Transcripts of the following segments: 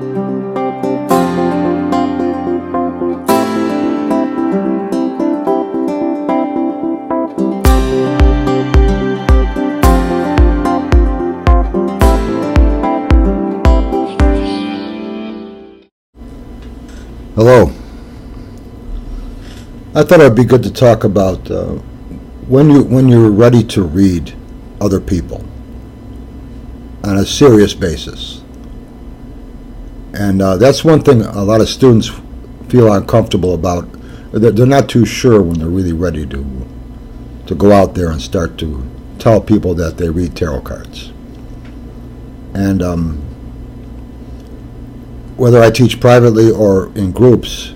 Hello. I thought it'd be good to talk about when you're ready to read other people on a serious basis, and that's one thing a lot of students feel uncomfortable about. They're not too sure when they're really ready to go out there and start to tell people that they read tarot cards. And whether I teach privately or in groups,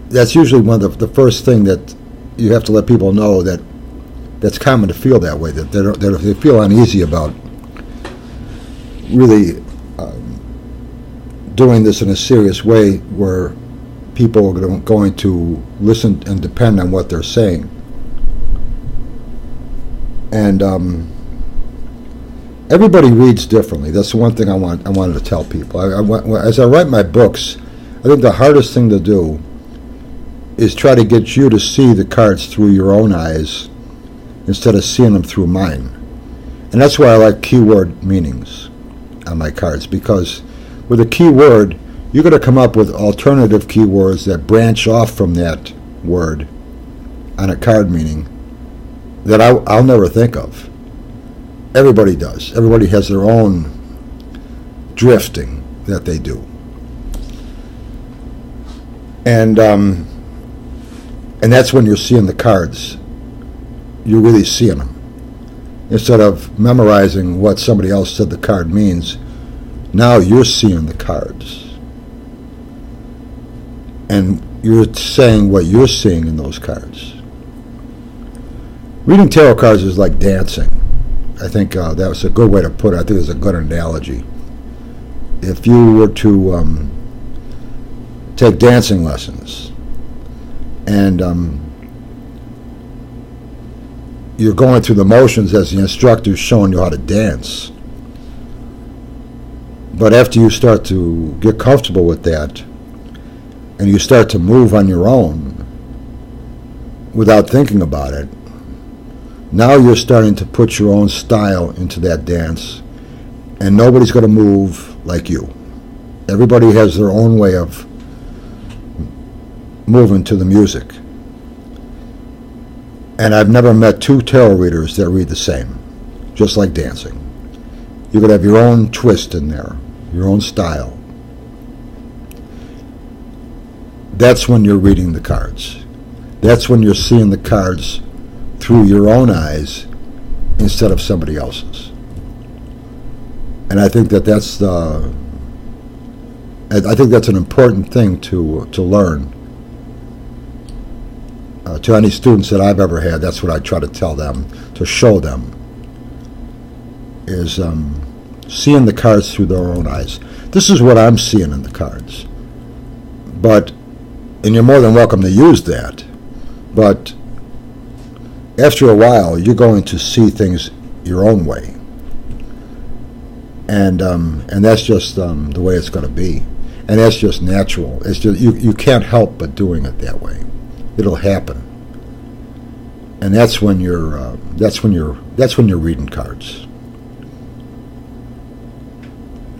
that's usually one of the first thing that you have to let people know, that that's common to feel that way, that they feel uneasy about really doing this in a serious way where people are going to listen and depend on what they're saying. And everybody reads differently. That's the one thing I wanted to tell people. As I write my books, I think the hardest thing to do is try to get you to see the cards through your own eyes instead of seeing them through mine. And that's why I like keyword meanings on my cards, because with a keyword, you're going to come up with alternative keywords that branch off from that word on a card meaning that I'll never think of. Everybody does. Everybody has their own drifting that they do. And that's when you're seeing the cards. You're really seeing them. Instead of memorizing what somebody else said the card means, now you're seeing the cards. And you're saying what you're seeing in those cards. Reading tarot cards is like dancing. I think that was a good way to put it. I think it's a good analogy. If you were to take dancing lessons and you're going through the motions as the instructor's showing you how to dance, but after you start to get comfortable with that and you start to move on your own without thinking about it, now you're starting to put your own style into that dance, and nobody's going to move like you. Everybody has their own way of moving to the music. And I've never met two tarot readers that read the same, just like dancing. You're going to have your own twist in there, your own style. That's when you're reading the cards. That's when you're seeing the cards through your own eyes instead of somebody else's. And I think that's an important thing to learn. To any students that I've ever had, that's what I try to tell them, to show them, is seeing the cards through their own eyes. This is what I'm seeing in the cards. And you're more than welcome to use that, but after a while, you're going to see things your own way, and that's just the way it's going to be, and that's just natural. It's just you can't help but doing it that way. It'll happen, and that's when you're reading cards.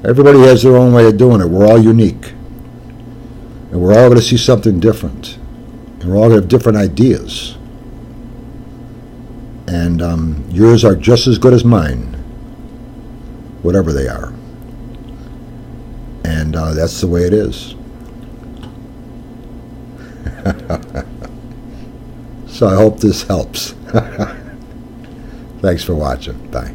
Everybody has their own way of doing it. We're all unique, and we're all going to see something different, and we're all going to have different ideas. And yours are just as good as mine, whatever they are. And that's the way it is. So I hope this helps. Thanks for watching. Bye.